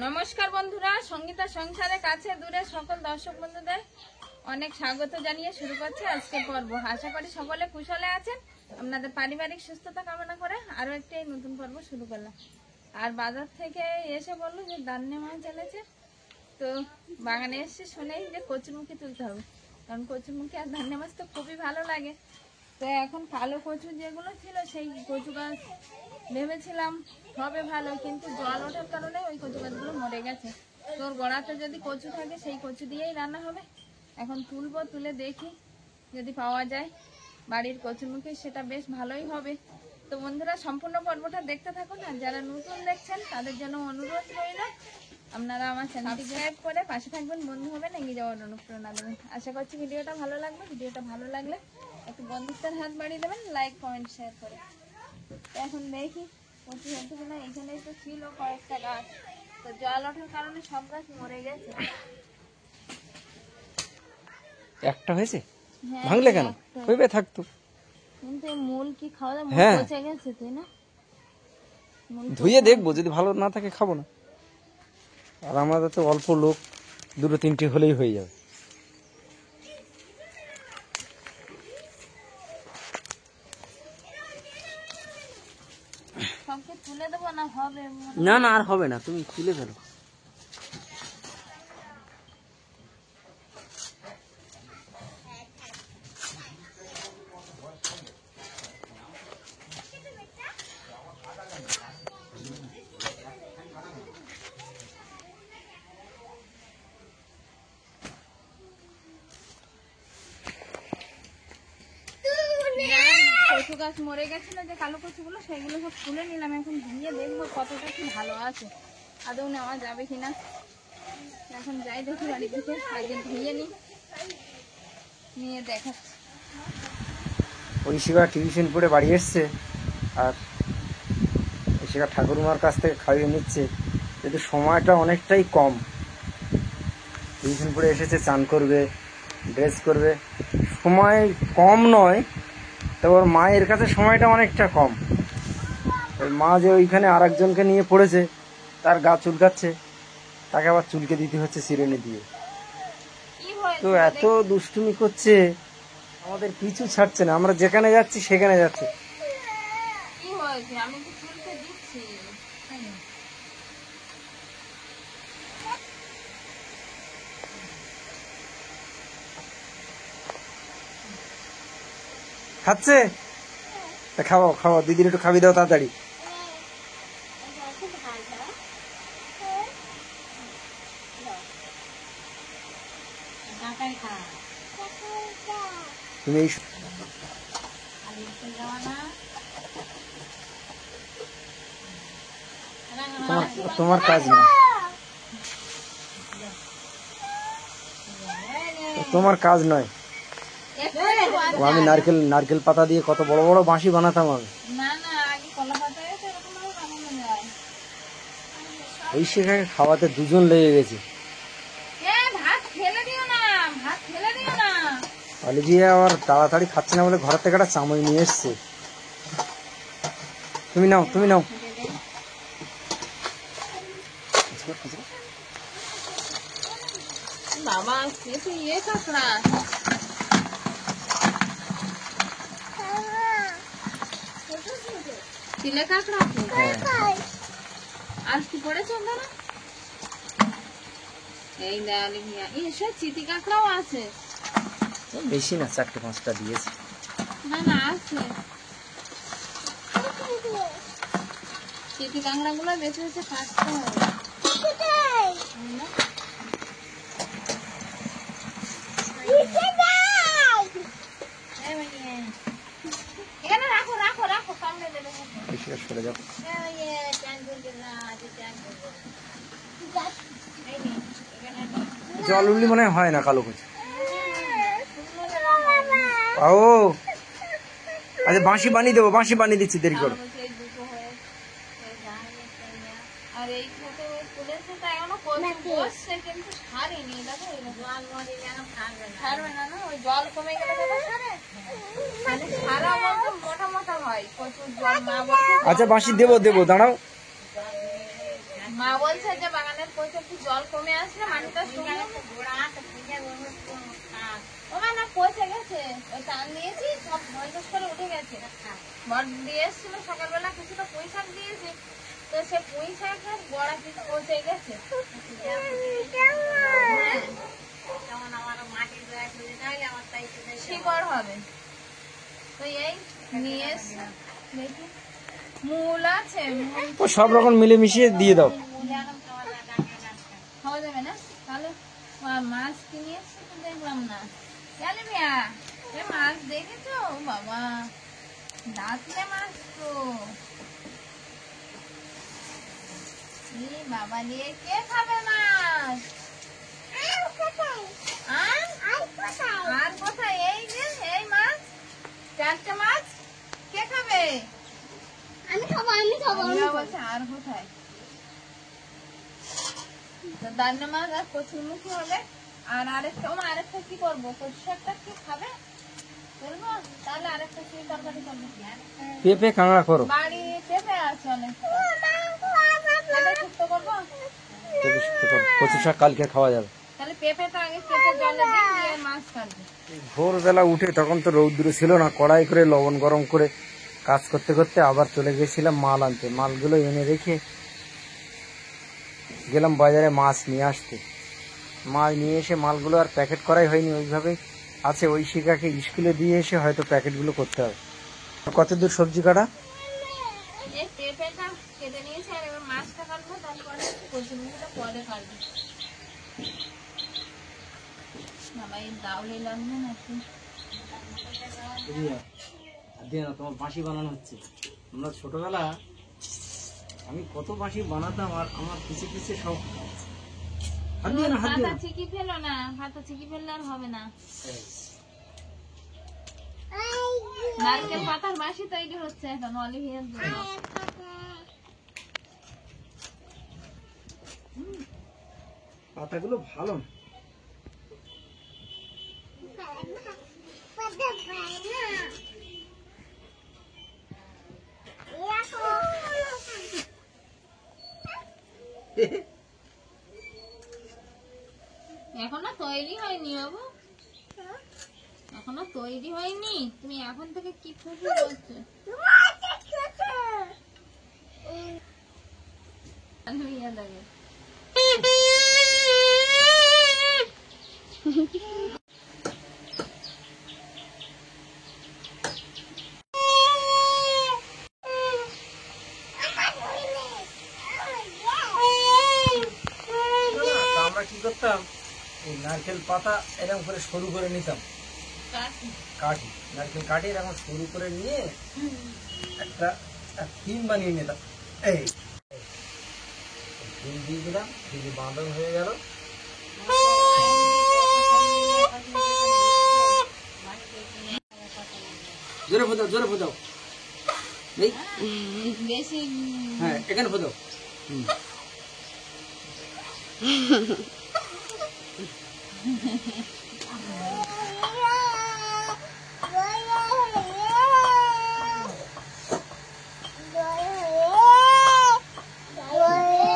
নমস্কার বন্ধুরা, সঙ্গীতা সংসারে কাছে দূরে সকল দর্শক বন্ধুদের অনেক স্বাগত জানিয়ে শুরু করছে আজকের পর্ব। আশা করি সকলে কুশলে আছেন। আপনাদের পারিবারিক সুস্থতা কামনা করে আরো একটি নতুন পর্ব শুরু করলাম। আর বাজার থেকে এসে বললো যে দান্নে মাছ এনেছে, তো বাগানে এসে শুনেই যে কচুরমুখী তুলতে হবে, কারণ কচুরমুখী আর ধান্নে মাছ তো খুবই ভালো লাগে। তো এখন কালো কচু যেগুলো ছিল সেই কচু গাছ ভেবেছিলাম হবে ভালো, কিন্তু জল ওঠার কারণে ওই কচু গাছগুলো মরে গেছে। তোর গোড়াতে যদি কচু থাকে সেই কচু দিয়েই রান্না হবে। এখন তুলবো, তুলে দেখি যদি পাওয়া যায় বাড়ির কচুরমুখী, সেটা বেশ ভালোই হবে। তো বন্ধুরা সম্পূর্ণ পর্বটা দেখতে থাকুন। আর যারা নতুন দেখছেন তাদের জন্য অনুরোধ রইল, আপনারা আমার চ্যানেলটি সাবস্ক্রাইব করে পাশে থাকবেন, বন্ধু হবেন, এগিয়ে যাওয়ার অনুপ্রেরণা দেবেন। আশা করছি ভিডিওটা ভালো লাগবে। ভিডিওটা ভালো লাগলে একটু বন্ধুত্বের হাত বাড়িয়ে দেবেন, লাইক কমেন্ট শেয়ার করে। এখন দেখি কচু হচ্ছে কিনা। এখানেই তো ছিল কয়েকটা গাছ, তো জল ওঠার কারণে সব গাছ মরে গেছে। একটা হয়েছে, ভাঙলে কেন? হইবে থাকতো, কিন্তু মূল কি খাওয়া যায়? মূল পচে গেছে, তাই না? ধুয়ে দেখবো, যদি ভালো না থাকে খাবো না। আর আমাদের তো অল্প লোক, দুটো তিনটে হলেই হয়ে যাবে। সবকে তুলে দেবো না? হবে না না, আর হবে না, তুমি তুলে ফেলো। কচু গাছ মরে গেছিল যে কালো কচুগুলো, সেগুলো সব তুলে নিলাম। এখন ধুয়ে দেখবো কতটা কি ভালো আছে, আদৌ নেওয়া যাবে কিনা। এখন যাই দেখি বাড়ি থেকে, আগে ধুয়ে নিয়ে দেখাচ্ছি। ঐশিকা টিউশন পড়ে বাড়ি এসছে, আর ঐশিকা ঠাকুরমার কাছ থেকে খাইয়ে নিচ্ছে, কিন্তু সময়টা অনেকটাই কম। টিউশন পড়ে এসেছে, চান করবে, ড্রেস করবে, সময় কম নয়, তো ওর মায়ের কাছে সময়টা অনেকটা কম। ওই মা যে ওইখানে আর একজনকে নিয়ে পড়েছে, তার গা চুলকাচ্ছে, তাকে আবার চুলকে দিতে হচ্ছে সিরেনে দিয়ে। তো এত দুষ্টুমি করছে, আমাদের পিছু ছাড়ছে না। আমরা যেখানে যাচ্ছি সেখানে যাচ্ছে। কি হয়েছে? আমি তো চুলকে দিচ্ছি। খাচ্ছে, খাওয়াও খাওয়াও, দিদির একটু খাবি দাও তাড়াতাড়ি। তুমি এই তোমার কাজ না, তোমার কাজ নয়। আমি নারকেল পাতা দিয়ে কত বড় বড় বাঁশি বানাতাম আমি। ওই সেখানে খাওয়াতে দুজন লেগে গেছে। অলিভিয়া আবার তাড়াতাড়ি খাচ্ছে না বলে ঘর থেকে একটা চামচ নিয়ে এসছে। তুমি নাও, তুমি নাও। বাবা চিলে কাঁকড়া আর কি পড়েছে ওখানে? এই অলিভিয়া, এসব চিতি কাঁকড়াও আছে। বেশি না, 4-5টা দিয়েছে। না না আছে, চিতি কাঁকড়া গুলো বেছে বেছে কাটতে হবে। এখানে রাখো রাখো রাখো, সামনে দেবে। সরে যাও। জল উঠলি মনে হয় না কালো কচু। ও আচ্ছা, বাঁশি বানিয়ে দেবো, বাঁশি বানিয়ে দিচ্ছি, দেরি করো। আর এই ফটো তুলেছে, তাই এখনো বসছে, কিন্তু ছাড়েনি। দেখো জল মরে যেন ছাড়বে না, না ওই জল কমে গেলে ছাড়ে। মানে সারা বছর মোটা মোটা হয় প্রচুর জল না বসে। আচ্ছা বাঁশি দেবো দেবো, দাঁড়াও। মা বলছে যে বাগানের পথে একটু জল কমে আসলে মাটিটা শুকনো। ও মা না পচে গেছে, ওই টান দিয়েছি সব ভয়স করে উঠে গেছে। বট দিয়ে এসছিল সকালবেলা, কিছুটা পুঁই শাক দিয়েছি, তো সে পুঁই শাকের বড়া কিছু পচে গেছে। শিকড় হবে তো এই নিয়ে এসছি। দেখি মূল আছে, ও সব রকম মিলে মিশিয়ে দিয়ে দাও। খাওয়া যাবে না তাহলে। মাছ কিনে এসছি তো দেখলাম না। জানি মিয়া এ মাছ দেখেছো বাবা, দাঁতলে মাছ তো। এই বাবা রে, কে খাবে মাছ? আর কোথায়? এই যে এই মাছ, 4টে মাছ কে খাবে? আমি খাবো বলছে আর কোথায়? তো দান্নে মাছ আর কচুরমুখী হবে। আর আরেকটা কি করবো? কচু শাকটা কি খাবে বলবো? তাহলে আরেকটা কি তরকারি করবো? পেঁপে কাঁকড়া করো। বাড়ি পেঁপে আছে অনেক, শুক্তো করবো। পেঁপে শুক্তো করো, কচু শাক কালকে খাওয়া যাবে। তাহলে পেঁপেটা আগে কেটে জলে দিয়ে মাছ কাটবে। ভোরবেলা উঠে তখন তো রৌদ্র ছিল না, কড়াই করে লবণ গরম করে কাজ করতে করতে আবার চলে গেছিলাম মাল আনতে। মালগুলো এনে রেখে গেলাম বাজারে মাছ নিয়ে আসতে। মাছ নিয়ে এসে মালগুলো আর প্যাকেট করাই হয়নি, ওইভাবেই আছে। ওই শিকাকে স্কুলে দিয়ে এসে হয়তো প্যাকেটগুলো করতে হবে। কত দূর সবজি কাটা? এই পেঁপেটা কেটে নিয়েছি, আর এবার মাছটা কাটবো, তারপরে কচুরমুখিটা পরে কাটবো। বাবা এই দাউলি লাগবে নাকি? তোমার বাঁশি বানানো হচ্ছে। আমরা ছোটবেলা আমি কত বাঁশি বানাতাম, আর আমার পিছে পিছে সব। হাতা চিকি ফেলো না, হাতা চিকি ফেললে আর হবে না। নারকেল পাতার বাঁশি তৈরি হচ্ছে এখন অলিভিয়ার জন্য। পাতাগুলো ভালো না। এখনো তৈরি হয়নি বাবু, এখনো তৈরি হয়নি। তুমি এখন থেকে কি খুশি করছো? আমরা কি করতাম, এই নারকেল পাতা এরকম করে সরু করে নিতাম, কাঠি নারকেল কাঠি এরকম সরু করে নিয়ে একটা থিম বানিয়ে নিতাম। এই থিম দিয়ে দিলাম, দিয়ে বাঁধন হয়ে গেল। জোরে ফোদাও, জোরে ফোদাও। বেশি হ্যাঁ এখানে ফোদাও।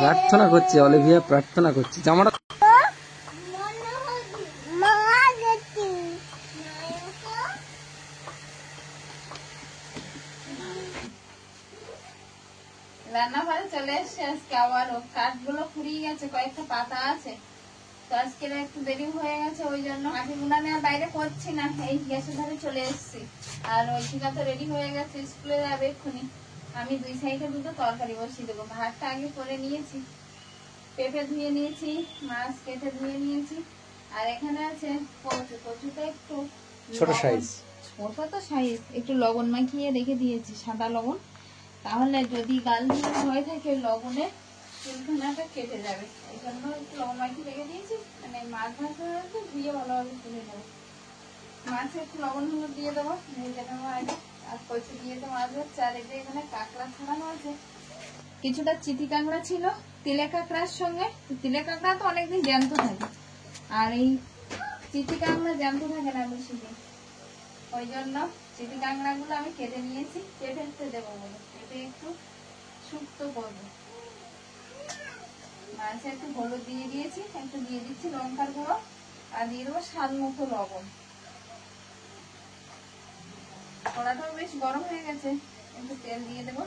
প্রার্থনা করছে অলিভিয়া, প্রার্থনা করছে। জামাটা রান্নাঘরে চলে এসছে আজকে। আবারও কাঠগুলো ফুরিয়ে গেছে, কয়েকটা পাতা আছে, তো আজকে একটু দেরি হয়ে গেছে, ওই জন্য কাঠি গুনানে আর বাইরে করছি না, এই গ্যাসের ধারে চলে এসছি। আর ওই শিকা তো রেডি হয়ে গেছে, স্কুলে যাবে এক্ষুনি। আমি 2 সাইডে দুটো তরকারি বসিয়ে দেবো। ভাতটা আগে করে নিয়েছি, পেঁপে ধুয়ে নিয়েছি, মাছ কেটে ধুয়ে নিয়েছি, আর এখানে আছে কচু। কচুটা একটু ছোট সাইজ, ছোট তো সাইজ, একটু লবণ মাখিয়ে রেখে দিয়েছি, সাদা লবণ, তাহলে যদি গাল দিয়ে হয়ে থাকে লবণে চুলখানাটা কেটে যাবে। এই জন্য একটু লবণ মাখিয়ে রেখে দিয়েছি। মানে মাছ ভাজা হয়েছে, ধুয়ে ভালোভাবে তুলে নেবো। মাছে একটু লবণ হলুদ দিয়ে দেবো, ভেজে নেবো আগে। আর কচু দিয়ে তো মাছ হচ্ছে। আর এই যে এখানে কাঁকড়া ছাড়ানো আছে, কিছুটা চিতি কাঁকড়া ছিল তিলে কাঁকড়ার সঙ্গে। তিলে কাঁকড়া তো অনেকদিন জ্যান্ত থাকে, আর এই চিতি কাঁকড়া জ্যান্ত থাকে না বেশি দিন, ওই জন্য চিতি কাঁকড়া গুলো আমি কেটে নিয়েছি, পেঁপেতে দেবো বলে। পেঁপে একটু শুক্তো করবো। মাছে একটু হলুদ দিয়ে দিয়েছি, একটু দিয়ে দিচ্ছি লঙ্কার গুঁড়ো, আর দিয়ে দেবো স্বাদ মতো লবণ। কড়াটাও বেশ গরম হয়ে গেছে, একটু তেল দিয়ে দেবো।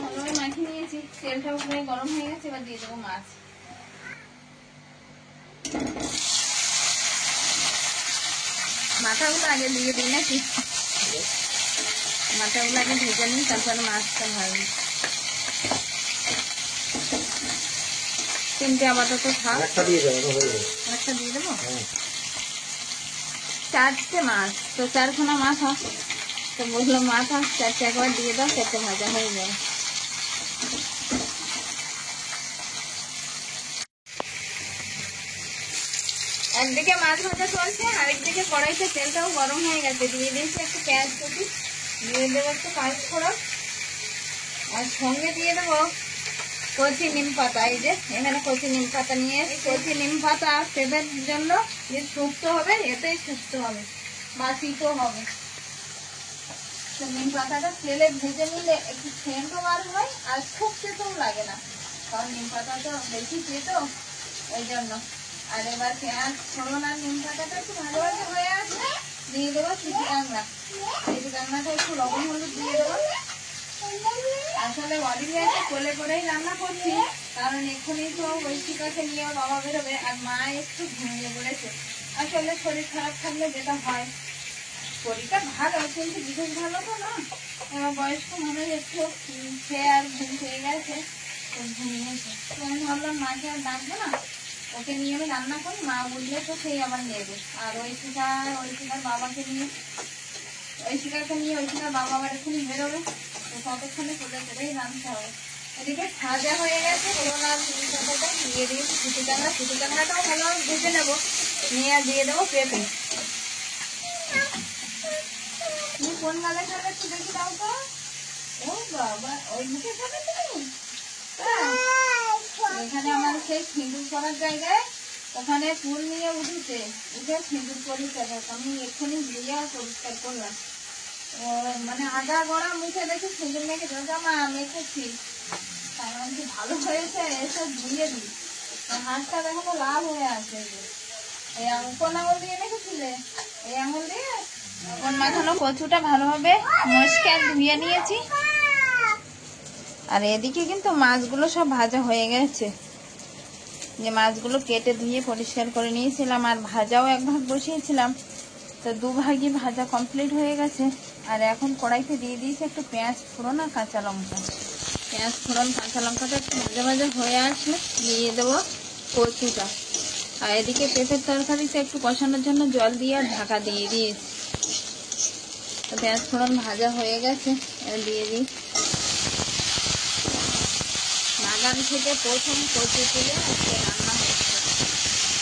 ভালোভাবে মাখিয়ে নিয়েছি, তেলটাও পুরো গরম হয়ে গেছে। এবার দিয়ে দেবো মাছ। মাথাগুলো আগে দিয়ে দিই নাকি? মাথাগুলো আগে ভেজে নিই, তারপরে মাছটা ভাজবো। তিনটে আপাতত থাক। একটা দিয়ে দেবো, হয়ে যাবে। একটা দিয়ে দেবো। হ্যাঁ। 4টে মাছ তো, 4খানা মাছ হয় তো বললো মাছ আর 4টে একবার দিয়ে দাও, 4টে ভাজা হয়ে যাবে। একদিকে মাছ ভাজা চলছে, আরেকদিকে কড়াইতে তেলটাও গরম হয়ে গেছে। দিয়ে দিয়েছি একটু পেঁয়াজ কুচি, দিয়ে দেবো একটু পাঁচ ফোড়ন, আর সঙ্গে দিয়ে দেবো কচি নিম পাতা। এই যে এখানে কচি নিম পাতা নিয়ে, কচি নিম পাতা পেঁপের জন্য যে শুক্তো হবে, এতেই শুক্তো হবে বা তিতো হবে। তো নিম পাতাটা তেলে ভেজে নিলে একটু সেন্টও বার হয়, আর খুব তেতোও লাগে না, কারণ নিম পাতা তো বেশি তেতো, ওই জন্য। আর এবার পেঁয়াজ ফোড়ন আর নিম পাতাটা একটু ভালোভাবে হয়ে আসবে, দিয়ে দেবো চিটি কাঁকড়া। চিটি কাঁকড়াটা একটু লবণ হলুদ দিয়ে দেবো। আসলে অরিজিনালটা কোলে করেই রান্না করছি, কারণ এক্ষুনি তো ঐশিকাকে নিয়ে ওর বাবা বেরোবে, আর মা একটু ঘুমিয়ে পড়েছে। আসলে শরীর খারাপ থাকলে যেটা হয়, শরীরটা ভালো কিন্তু বিশেষ ভালো তো না, এবার বয়স্ক মানুষ একটু খেয়ে আর ঘুম খেয়ে গেছে, তো ঘুমিয়েছে। তো আমি ভাবলাম মাকে আর ডাকবো না, ওকে নিয়ে আমি রান্না করি, মা বুঝলে তো সেই আবার নেবে। আর ঐশিকার বাবাকে নিয়ে, ঐশিকাকে নিয়ে ঐশিকার বাবা আবার এক্ষুনি বেরোবে, তো ততক্ষণে কোলে করেই রান্নতে হবে। এদিকে ভাজা হয়ে গেছে ফোড়ন আর নিম পাতাটা, দিয়ে দিয়েছি চিটি কাঁকড়া। চিটি কাঁকড়াটাও ভালোভাবে ভেজে নেবো, নিয়ে আর দিয়ে দেবো পেঁপে। তুমি কোন গালে খাবে একটু দেখি দাও তো। ও বাবা, ওই মুখে খাবে তুমি? এখানে আমার সেই সিঁদুর করার জায়গায় ওখানে ফুল নিয়ে উঠেছে, উঠে সিঁদুর করেছে। আমি এক্ষুনি দিয়ে পরিষ্কার করলাম। ও মানে আগা গড়া মুখে দেখি সিঁদুর মেখে জামা মেখেছি, কারণ কি ভালো হয়েছে এসব ধুয়ে দিই। হাতটা দেখো লাল হয়ে আছে। এই কোন আঙুল দিয়ে মেখেছিলে? এই আঙুল দিয়ে এখন মাখানো কচুটা ভালোভাবে মশকে ধুয়ে নিয়েছি। আর এদিকে কিন্তু মাছগুলো সব ভাজা হয়ে গেছে, যে মাছগুলো কেটে ধুয়ে পরিষ্কার করে নিয়েছিলাম, আর ভাজাও এক ভাগ বসিয়েছিলাম, তো দুভাগই ভাজা কমপ্লিট হয়ে গেছে। আর এখন কড়াইতে দিয়ে দিয়েছি একটু পেঁয়াজ ফোড়ন আর কাঁচা লঙ্কা। পেঁয়াজ ফোড়ন কাঁচা লঙ্কাটা একটু ভাজা ভাজা হয়ে আসলে দিয়ে দেবো কচুটা। আর এদিকে পেঁপের তরকারিতে একটু কষানোর জন্য জল দিয়ে আর ঢাকা দিয়ে দিয়েছি। তো পেঁয়াজ ফোড়ন ভাজা হয়ে গেছে, এবার দিয়ে দিই। বাগান থেকে প্রথম কচু তুলে আজকে রান্না হচ্ছে।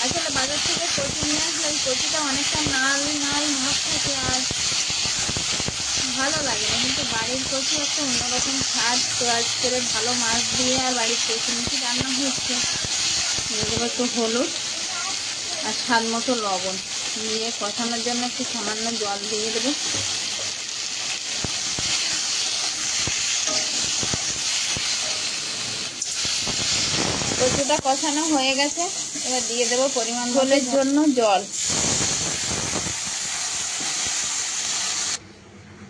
আসলে বাজার থেকে কচু নিয়ে আসলে ওই কচুটা অনেকটা নাল নাল ভাব থাকে, আর ভালো লাগে না, কিন্তু বাড়ির কচু একটা অন্যরকম স্বাদ। তো আজকে ভালো মাছ দিয়ে আর বাড়ির কচু মিশিয়ে রান্না হচ্ছে। দিয়ে দেবো একটু হলুদ আর স্বাদ মতো লবণ, দিয়ে কষানোর জন্য একটু সামান্য জল দিয়ে দেবো। কচুটা কষানো হয়ে গেছে, এবার দিয়ে দেবো পরিমাণ ঝোলের জন্য জল।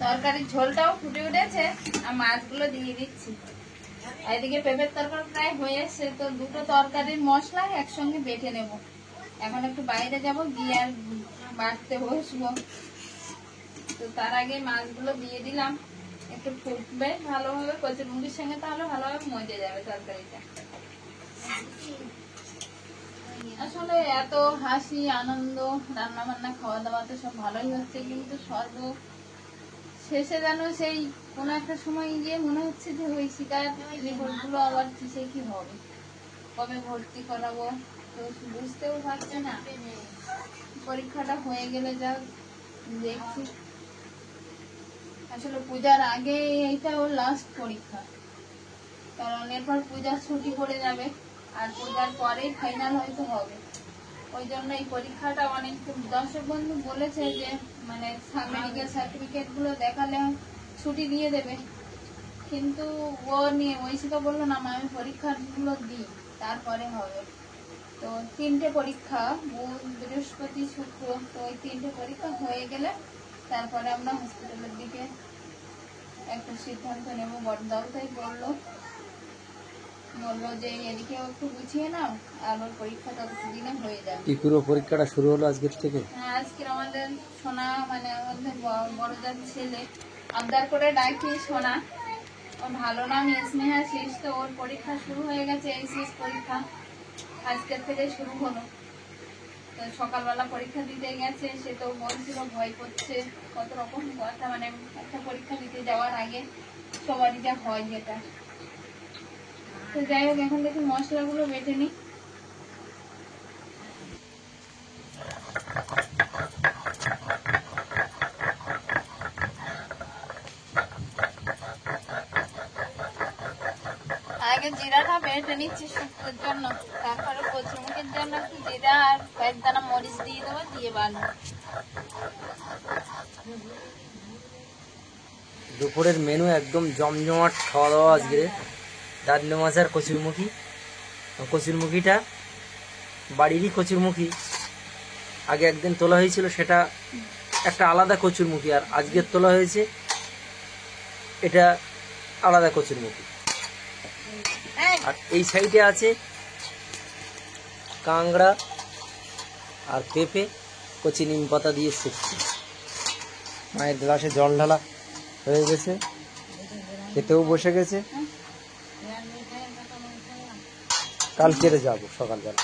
তরকারির ঝোলটাও ফুটে উঠেছে, আর মাছগুলো দিয়ে দিচ্ছি। আর এদিকে পেঁপের তরকারি প্রায় হয়ে এসছে, তো দুটো তরকারির মশলা একসঙ্গে বেটে নেব। এখন একটু বাইরে যাব, গিয়ে আর বাটতে বসবো। তো তার আগে মাছগুলো দিয়ে দিলাম, একটু ফুটবে ভালোভাবে কচুর মুখির সঙ্গে, তাহলে ভালোভাবে মজে যাবে তরকারিটা। আসলে এত হাসি আনন্দ, রান্না বান্না খাওয়া দাওয়া তো সব ভালোই হচ্ছে, কিন্তু সর্ব শেষে যেন সেই কোনো একটা সময় গিয়ে মনে হচ্ছে যে ওই শিকার রিপোর্টগুলো আবার কিসে কি হবে, কবে ভর্তি করাবো, তো বুঝতেও পারছে না। পরীক্ষাটা হয়ে গেলে যা দেখছি। আসলে পূজার আগে এইটা ওর লাস্ট পরীক্ষা, কারণ এরপর পূজার ছুটি পড়ে যাবে, আর পূজার পরেই ফাইনাল হয়তো হবে। ওই জন্য এই পরীক্ষাটা অনেক দর্শক বন্ধু বলেছে যে মানে মেডিকেল সার্টিফিকেট গুলো দেখালে ছুটি দিয়ে দেবে, কিন্তু ও নিয়ে ঐশিকা বললো না মা আমি পরীক্ষাগুলো দিই তারপরে হবে। তো 3টে পরীক্ষা, বুধ বৃহস্পতি শুক্র, তো ওই 3টে পরীক্ষা হয়ে গেলে তারপরে আমরা হসপিটালের দিকে একটা সিদ্ধান্ত নেব। বড়দাও তাই বললো যে এদিকেও একটু গুছিয়ে নাও, আর ওর পরীক্ষা ততদিনে হয়ে যাবে। কি পুরো পরীক্ষাটা শুরু হলো আজকের থেকে? হ্যাঁ, আজকের আমাদের সোনা মানে আমাদের বড়দার ছেলে আবদার করে ডাকি সোনা, ওর ভালো নাম স্নেহা শেষ, তো ওর পরীক্ষা শুরু হয়ে গেছে, এই শেষ পরীক্ষা আজকের থেকে শুরু হলো। তো সকালবেলা পরীক্ষা দিতে গেছে, সে তো বলছিল ভয় করছে, কত রকম কথা, মানে একটা পরীক্ষা দিতে যাওয়ার আগে সবারই যা হয় যেটা। তো যাই হোক এখন দেখি মশলাগুলো বেটে নিই। আগে জিরাটা বেটে নিচ্ছি শুক্তোর জন্য, তারপরে কচুরমুখের জন্য একটু জিরা আর কয়েক দানা মরিচ দিয়ে দেবো, দিয়ে বাড়বো। দুপুরের মেনু একদম জমজমাট খাওয়া দাওয়া আজকে। দাদলে মাছ আর কচুরমুখী। কচুরমুখীটা বাড়িরই কচুরমুখী, আগে একদিন তোলা হয়েছিল, সেটা একটা আলাদা কচুরমুখী, আর আজকের তোলা হয়েছে এটা আলাদা কচুরমুখী। আর এই সাইডে আছে কাংড়া আর পেঁপে, কচি নিম পাতা দিয়ে শুকছি। মায়ের গ্লাসে জল ঢালা হয়ে গেছে, খেতেও বসে গেছে। কালকেরে যাব সকালবেলা।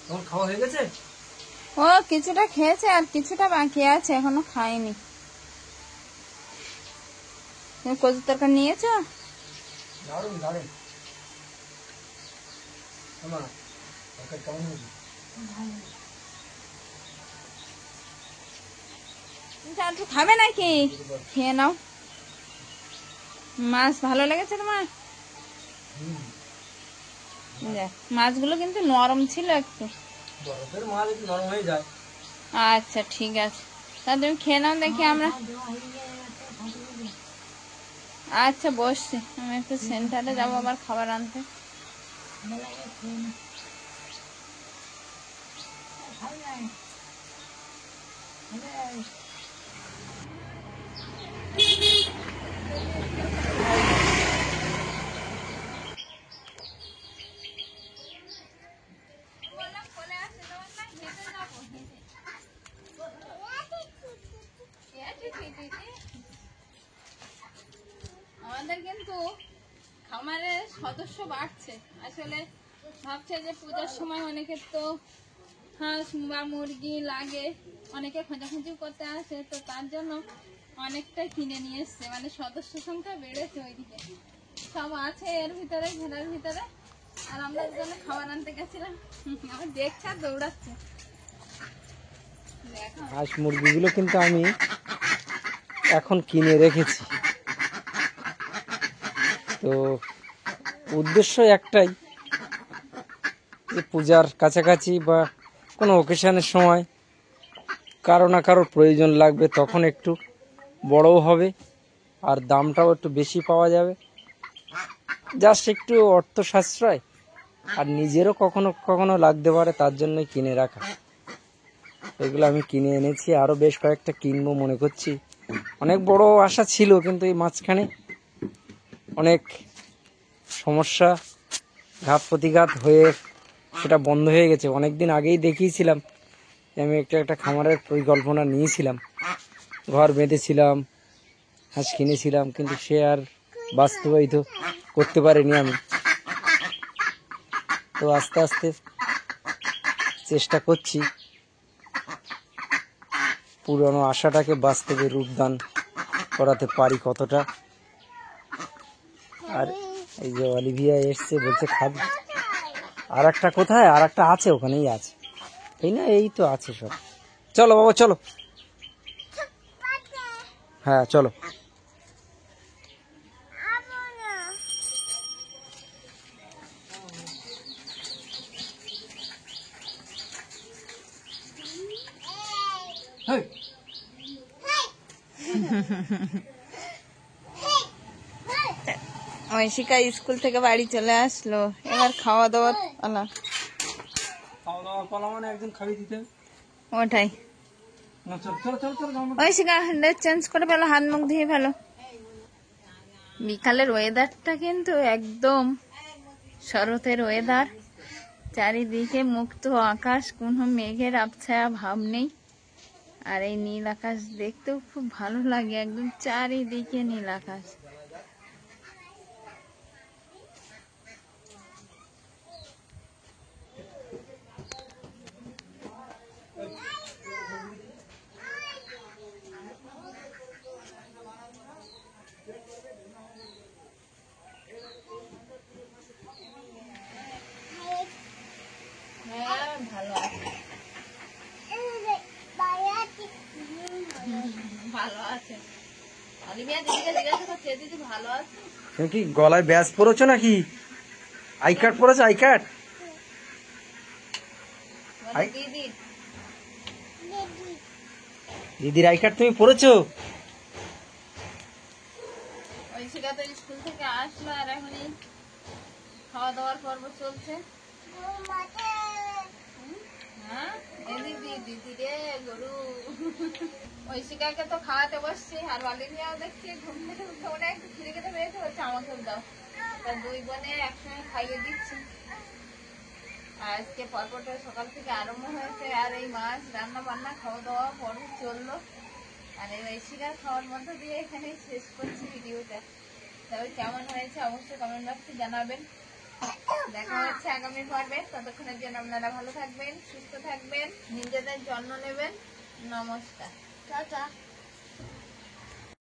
তোমার খাওয়া হয়ে গেছে? ও কিছুটা খেয়েছে আর কিছুটা বাকি আছে, এখনো খাইনি। তুমি কচুর তরকারি নিয়েছো? দারুন দারুন। আমার তরকারি কেমন হয়েছে? একটু খাবে নাকি? খেয়ে নাও। মাছ ভালো লেগেছে তোমার? মাছগুলো কিন্তু নরম ছিল একটু। বরফের মাছ একটু নরম হয়ে যায়। আচ্ছা ঠিক আছে, তা তুমি খেয়ে নাও, দেখি আমরা। আচ্ছা বসছি, আমি একটু সেন্টারে যাবো আবার খাবার আনতে। আমাদের কিন্তু খামারের সদস্য বাড়ছে, আসলে ভাবছে যে পূজার সময় অনেকের তো হাঁস বা মুরগি লাগে, অনেকে খোঁজাখুঁজি করতে আসে, তো তার জন্য অনেকটাই কিনে নিয়ে এসছে, মানে সদস্য সংখ্যা বেড়েছে ওইদিকে, সব আছে এর ভিতরে ঘেরার ভিতরে। আর আমরা জন্য খাবার আনতে গেছিলাম, আমার দেখছে আর দৌড়াচ্ছে। হাঁস মুরগিগুলো কিন্তু আমি এখন কিনে রেখেছি, তো উদ্দেশ্য একটাই, যে পূজার কাছাকাছি বা কোনো অকেশনের সময় কারো না কারোর প্রয়োজন লাগবে, তখন একটু বড়ও হবে আর দামটাও একটু বেশি পাওয়া যাবে, জাস্ট একটু অর্থ সাশ্রয়, আর নিজেরও কখনো কখনো লাগতে পারে, তার জন্যই কিনে রাখা। এগুলো আমি কিনে এনেছি, আরও বেশ কয়েকটা কিনবো মনে করছি। অনেক বড় আশা ছিল, কিন্তু এই মাঝখানে অনেক সমস্যা ঘাত প্রতিঘাত হয়ে সেটা বন্ধ হয়ে গেছে। অনেকদিন আগেই দেখিয়েছিলাম যে আমি একটা খামারের পরিকল্পনা নিয়েছিলাম, ঘর বেঁধেছিলাম, হাঁস কিনেছিলাম, কিন্তু সে আর বাস্তবায়িত করতে পারিনি আমি। তো আস্তে আস্তে চেষ্টা করছি পুরনো আশাটাকে বাস্তবে রূপদান করাতে পারি কতটা। আর এই যে অলিভিয়া এসছে, বলছে খাবি। আর একটা কোথায়? আর একটা আছে, ওখানেই আছে, এই না, এই তো আছে সব। চলো বাবা চলো। হ্যাঁ চলো। ঐশিকা স্কুল থেকে বাড়ি চলে আসলো, এবার খাওয়া দাওয়ার পালা। খাওয়া দাওয়ার পালা মানে একজন খাইয়ে দিতে। ওটাই। না চল চল চল চল যাও না। ঐশিকা ড্রেস চেঞ্জ করে ফেলো, হাত মুখ ধুয়ে ফেলো। বিকালের ওয়েদারটা কিন্তু একদম শরতের ওয়েদার, চারিদিকে মুক্ত আকাশ, কোনো মেঘের আবছায়া ভাব নেই। আর এই নীল আকাশ দেখতেও খুব ভালো লাগে, একদম চারিদিকে নীল আকাশ। হ্যাঁ ভালো আছে, ভালো আছে। অলিভিয়া দিদিকে জিজ্ঞাসা করছে, দিদি ভালো আছে? তুমি কি গলায় ব্যাজ পরেছো নাকি? আই কার্ড পরেছো? I card? বলে দিদি। দিদির আই কার্ড তুমি পরেছো? ঐশিকা তো স্কুল থেকে আসলো, আর এখনই খাওয়া দাওয়ার পর্ব চলছে। হ্যাঁ এই দিদি, দিদি রে গরু। ঐশিকাকে তো খাওয়াতে বসছি, আর অলিভিয়াও দেখছি ঘুম থেকে উঠে ওরা একটু খিদে খেতে পেয়েছে, বলছে আমাকেও দাও। তা দুই বোনে একসঙ্গে খাইয়ে দিচ্ছি। আর আজকে পর্বটা সকাল থেকে আরম্ভ হয়েছে, আর এই মাছ রান্না বান্না খাওয়া দাওয়া পর্ব চললো। আর এই ঐশিকার খাওয়ার মধ্য দিয়ে এখানেই শেষ করছি ভিডিওটা। তবে কেমন হয়েছে অবশ্যই কমেন্ট বক্সে জানাবেন। দেখা হচ্ছে আগামী পর্বে, ততক্ষণের জন্য আপনারা ভালো থাকবেন, সুস্থ থাকবেন, নিজেদের যত্ন নেবেন। নমস্কার, টাটা।